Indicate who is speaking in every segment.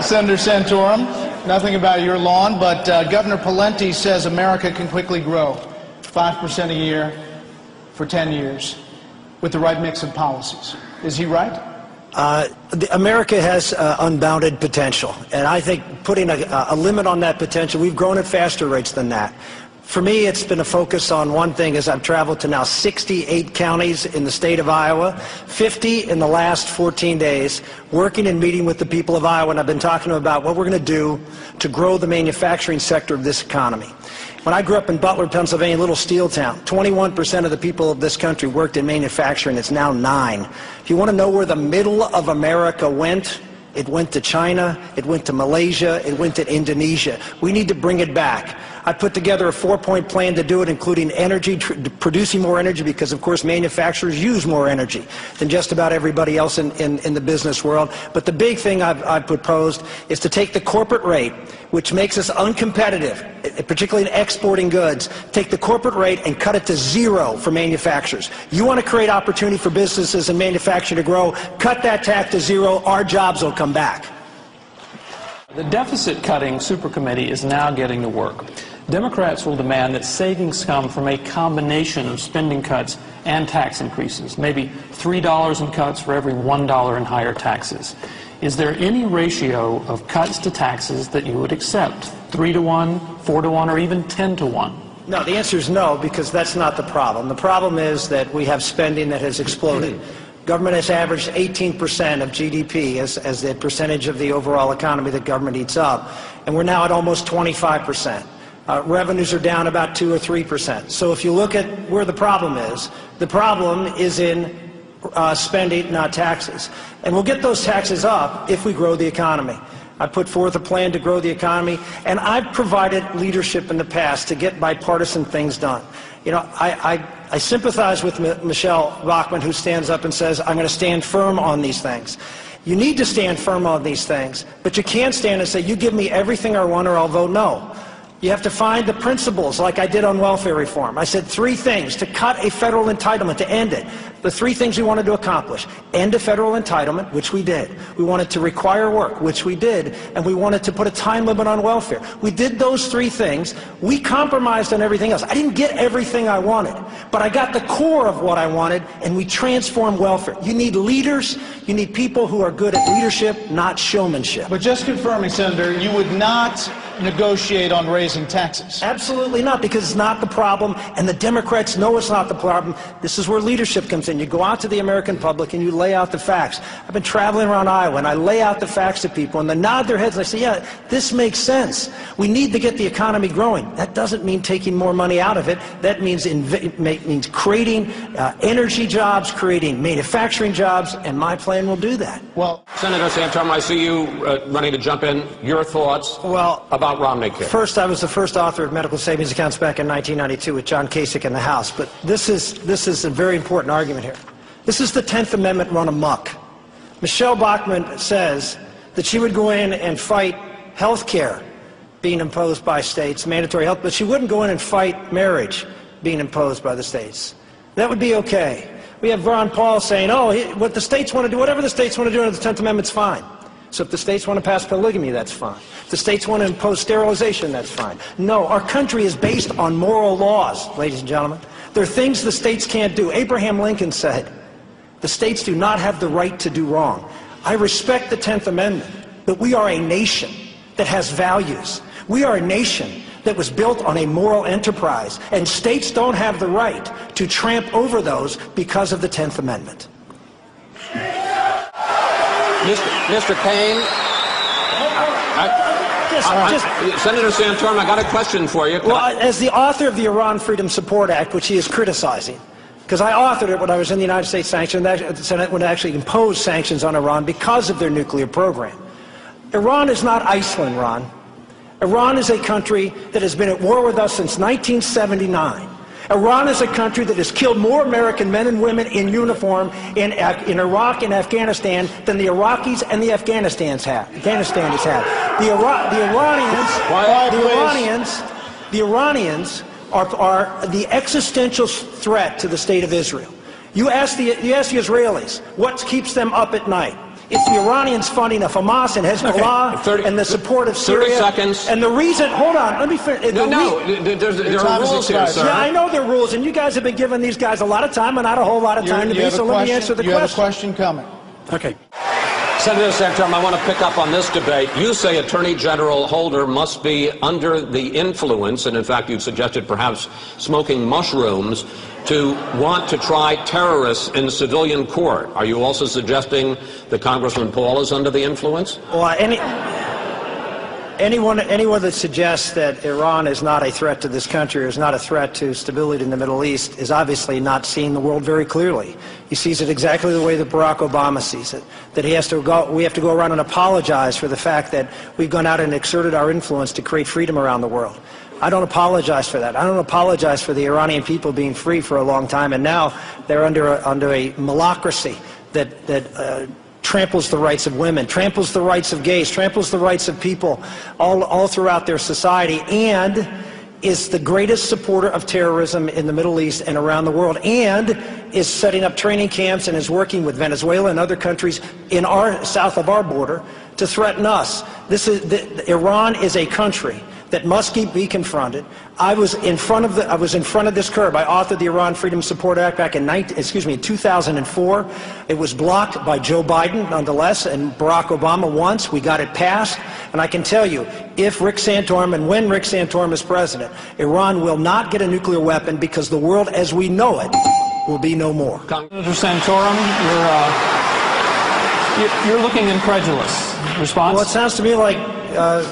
Speaker 1: Senator Santorum, nothing about your lawn, but Governor Pawlenty says America can quickly grow 5% a year for 10 years with the right mix of policies. Is he right?
Speaker 2: America has unbounded potential, and I think putting a limit on that potential, we've grown at faster rates than that. For me, it's been a focus on one thing as I've traveled to now 68 counties in the state of Iowa, 50 in the last 14 days, working and meeting with the people of Iowa, and I've been talking to them about what we're going to do to grow the manufacturing sector of this economy. When I grew up in Butler, Pennsylvania, a little steel town, 21% of the people of this country worked in manufacturing. It's now 9%. If you want to know where the middle of America went, it went to China, it went to Malaysia, it went to Indonesia. We need to bring it back. I put together a 4-point plan to do it, including energy, producing more energy, because of course manufacturers use more energy than just about everybody else in the business world. But the big thing I've proposed is to take the corporate rate, which makes us uncompetitive, particularly in exporting goods, take the corporate rate and cut it to 0 for manufacturers. You want to create opportunity for businesses and manufacturing to grow, cut that tax to 0, our jobs will come back.
Speaker 3: The deficit-cutting supercommittee is now getting to work. Democrats will demand that savings come from a combination of spending cuts and tax increases, maybe $3 in cuts for every $1 in higher taxes. Is there any ratio of cuts to taxes that you would accept? 3 to 1, 4 to 1, or even 10 to 1?
Speaker 2: No, the answer is no, because that's not the problem. The problem is that we have spending that has exploded. Government has averaged 18% of GDP as the percentage of the overall economy that government eats up, and we're now at almost 25%. Revenues are down about 2 or 3%. So if you look at where the problem is in spending, not taxes. And we'll get those taxes up if we grow the economy. I put forth a plan to grow the economy, and I've provided leadership in the past to get bipartisan things done. You know, I sympathize with Michelle Bachmann, who stands up and says, I'm going to stand firm on these things. You need to stand firm on these things, but you can't stand and say, you give me everything I want or I'll vote no. You have to find the principles, like I did on welfare reform. I said 3 things to cut a federal entitlement, to end it. The 3 things we wanted to accomplish: end a federal entitlement, which we did. We wanted to require work, which we did. And we wanted to put a time limit on welfare. We did those 3 things. We compromised on everything else. I didn't get everything I wanted, but I got the core of what I wanted, and we transformed welfare. You need leaders. You need people who are good at leadership, not showmanship.
Speaker 1: But just confirming, Senator, you would not negotiate on raising taxes?
Speaker 2: Absolutely not, because it's not the problem, and the Democrats know it's not the problem. This is where leadership comes in. You go out to the American public and you lay out the facts. I've been traveling around Iowa, and I lay out the facts to people, and they nod their heads and they say, yeah, this makes sense. We need to get the economy growing. That doesn't mean taking more money out of it. That means creating energy jobs, creating manufacturing jobs, and my plan will do that.
Speaker 1: Well,
Speaker 4: Senator Santorum, I see you running to jump in. Your thoughts about Romney Care?
Speaker 2: First, I was the first author of medical savings accounts back in 1992 with John Kasich in the House. But this is a very important argument here. This is the 10th Amendment run amok. Michelle Bachmann says that she would go in and fight health care being imposed by states, mandatory health, but she wouldn't go in and fight marriage being imposed by the states. That would be okay. We have Ron Paul saying, oh, what the states want to do, whatever the states want to do under the 10th Amendment's fine. So if the states want to pass polygamy, that's fine. If the states want to impose sterilization, that's fine. No, our country is based on moral laws, ladies and gentlemen. There are things the states can't do. Abraham Lincoln said, the states do not have the right to do wrong. I respect the 10th Amendment, but we are a nation that has values. We are a nation that was built on a moral enterprise, and states don't have the right to tramp over those because of the 10th Amendment.
Speaker 4: Mr. Payne, Senator Santorum, I got a question for you.
Speaker 2: Well, as the author of the Iran Freedom Support Act, which he is criticizing, because I authored it when I was in the United States the Senate would actually impose sanctions on Iran because of their nuclear program. Iran is not Iceland, Ron. Iran is a country that has been at war with us since 1979. Iran is a country that has killed more American men and women in uniform in Iraq and Afghanistan than the Iraqis and the Afghanistan has had. The Iranians are the existential threat to the state of Israel. You ask the Israelis, what keeps them up at night? It's the Iranians funding of Hamas and Hezbollah and the support of Syria.
Speaker 4: 30 seconds.
Speaker 2: And the reason, hold on, let me finish.
Speaker 4: There are rules here, sir.
Speaker 2: Yeah, I know there are rules, and you guys have been giving these guys a lot of time and not a whole lot of time to be, so let me answer the question.
Speaker 1: You have a question coming.
Speaker 2: Okay.
Speaker 4: Senator Santorum, I want to pick up on this debate. You say Attorney General Holder must be under the influence, and in fact you've suggested perhaps smoking mushrooms, to want to try terrorists in civilian court. Are you also suggesting that Congressman Paul is under the influence?
Speaker 2: Well, anyone that suggests that Iran is not a threat to this country or is not a threat to stability in the Middle East is obviously not seeing the world very clearly. He sees it exactly the way that Barack Obama sees it, that we have to go around and apologize for the fact that we've gone out and exerted our influence to create freedom around the world. I don't apologize for that. I don't apologize for the Iranian people being free for a long time, and now they're under a malocracy that tramples the rights of women, tramples the rights of gays, tramples the rights of people all throughout their society, and is the greatest supporter of terrorism in the Middle East and around the world, and is setting up training camps and is working with Venezuela and other countries in south of our border to threaten us. Iran is a country that must be confronted. I was in front of this curb. I authored the Iran Freedom Support Act back in 2004. It was blocked by Joe Biden, nonetheless, and Barack Obama once. We got it passed. And I can tell you, if Rick Santorum and when Rick Santorum is president, Iran will not get a nuclear weapon because the world as we know it will be no more.
Speaker 3: Senator Santorum, you're looking incredulous. Response?
Speaker 2: Well, it sounds to me like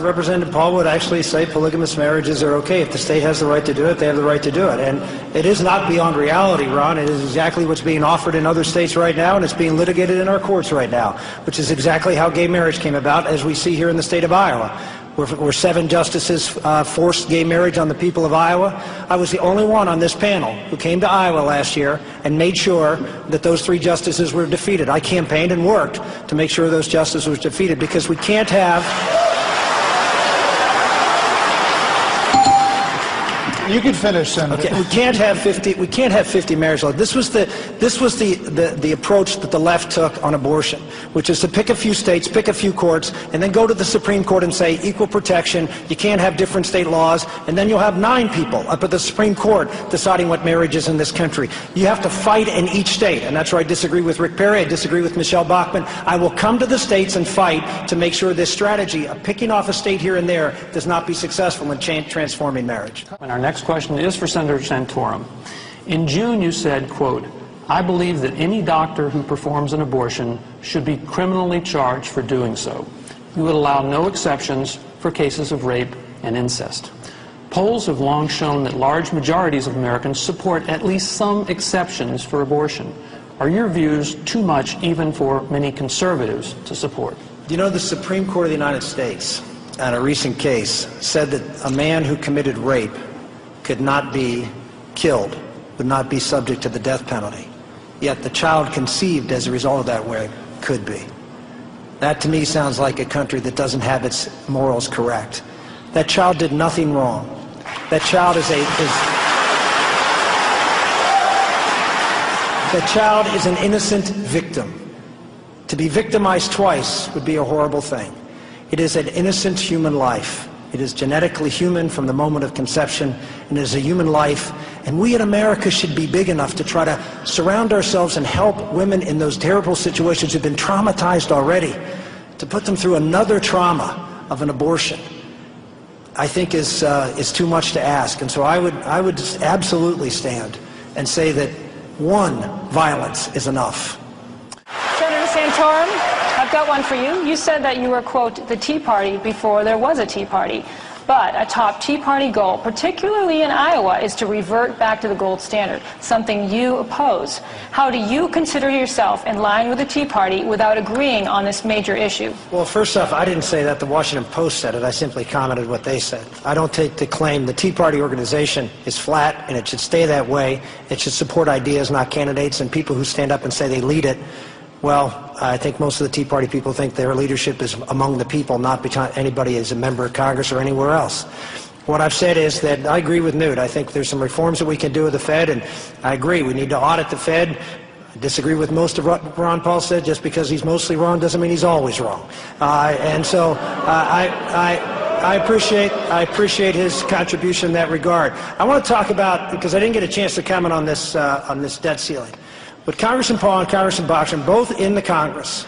Speaker 2: Representative Paul would actually say polygamous marriages are okay. If the state has the right to do it, they have the right to do it. And it is not beyond reality, Ron. It is exactly what's being offered in other states right now, and it's being litigated in our courts right now, which is exactly how gay marriage came about, as we see here in the state of Iowa, where 7 justices forced gay marriage on the people of Iowa. I was the only one on this panel who came to Iowa last year and made sure that those 3 justices were defeated. I campaigned and worked to make sure those justices were defeated, because we can't have...
Speaker 1: You can finish, Senator.
Speaker 2: Okay, we can't have 50 marriage laws. This was the approach that the left took on abortion, which is to pick a few states, pick a few courts, and then go to the Supreme Court and say equal protection. You can't have different state laws, and then you'll have 9 people up at the Supreme Court deciding what marriage is in this country. You have to fight in each state, and that's where I disagree with Rick Perry. I disagree with Michelle Bachmann. I will come to the states and fight to make sure this strategy of picking off a state here and there does not be successful in transforming marriage.
Speaker 3: And our next question is for Senator Santorum. In June you said, quote, "I believe that any doctor who performs an abortion should be criminally charged for doing so. You would allow no exceptions for cases of rape and incest." Polls have long shown that large majorities of Americans support at least some exceptions for abortion. Are your views too much even for many conservatives to support?
Speaker 2: You know, the Supreme Court of the United States, on a recent case, said that a man who committed rape could not be killed, would not be subject to the death penalty. Yet the child conceived as a result of that rape could be. That to me sounds like a country that doesn't have its morals correct. That child did nothing wrong. That child is an innocent victim. To be victimized twice would be a horrible thing. It is an innocent human life. It is genetically human from the moment of conception, and it is a human life. And we in America should be big enough to try to surround ourselves and help women in those terrible situations who've been traumatized already, to put them through another trauma of an abortion, I think is too much to ask. And so I would just absolutely stand and say that one violence is enough.
Speaker 5: Senator Santorum, I've got one for you. You said that you were, quote, the Tea Party before there was a Tea Party. But a top Tea Party goal, particularly in Iowa, is to revert back to the gold standard, something you oppose. How do you consider yourself in line with the Tea Party without agreeing on this major issue?
Speaker 2: Well, first off, I didn't say that. The Washington Post said it. I simply commented what they said. I don't take the claim. The Tea Party organization is flat, and it should stay that way. It should support ideas, not candidates, and people who stand up and say they lead it. Well, I think most of the Tea Party people think their leadership is among the people, not anybody as a member of Congress or anywhere else. What I've said is that I agree with Newt. I think there's some reforms that we can do with the Fed, and I agree we need to audit the Fed. I disagree with most of what Ron Paul said. Just because he's mostly wrong doesn't mean he's always wrong. And so I appreciate his contribution in that regard. I want to talk about, because I didn't get a chance to comment on this debt ceiling, but Congressman Paul and Congressman Boxer are both in the Congress,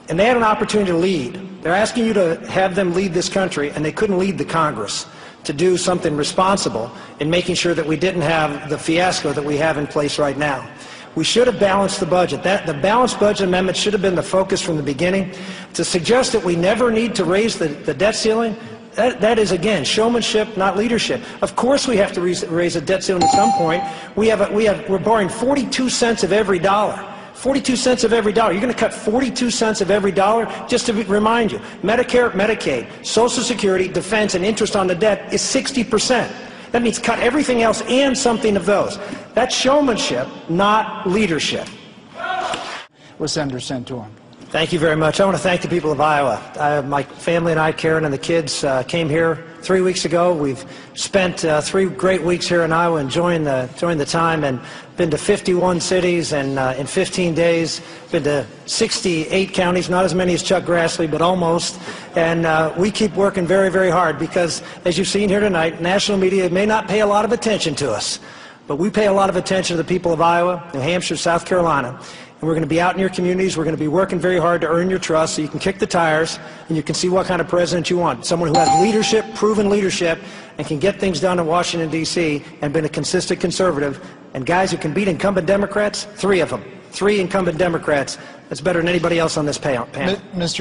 Speaker 2: and they had an opportunity to lead. They're asking you to have them lead this country, and they couldn't lead the Congress to do something responsible in making sure that we didn't have the fiasco that we have in place right now. We should have balanced the budget. The balanced budget amendment should have been the focus from the beginning. To suggest that we never need to raise the debt ceiling, that is, again, showmanship, not leadership. Of course we have to raise the debt ceiling at some point. We're borrowing 42 cents of every dollar. 42 cents of every dollar. You're going to cut 42 cents of every dollar? Just to remind you, Medicare, Medicaid, Social Security, defense, and interest on the debt is 60%. That means cut everything else and something of those. That's showmanship, not leadership.
Speaker 1: With Senator Santorum.
Speaker 2: Thank you very much. I want to thank the people of Iowa. My family and I, Karen and the kids, came here 3 weeks ago. We've spent 3 great weeks here in Iowa enjoying the time, and been to 51 cities, and in 15 days been to 68 counties, not as many as Chuck Grassley, but almost. And we keep working very, very hard because, as you've seen here tonight, national media may not pay a lot of attention to us, but we pay a lot of attention to the people of Iowa, New Hampshire, South Carolina. And we're going to be out in your communities. We're going to be working very hard to earn your trust so you can kick the tires and you can see what kind of president you want. Someone who has leadership, proven leadership, and can get things done in Washington, D.C., and been a consistent conservative. And guys who can beat incumbent Democrats, 3 of them. 3 incumbent Democrats. That's better than anybody else on this panel.
Speaker 1: Mr.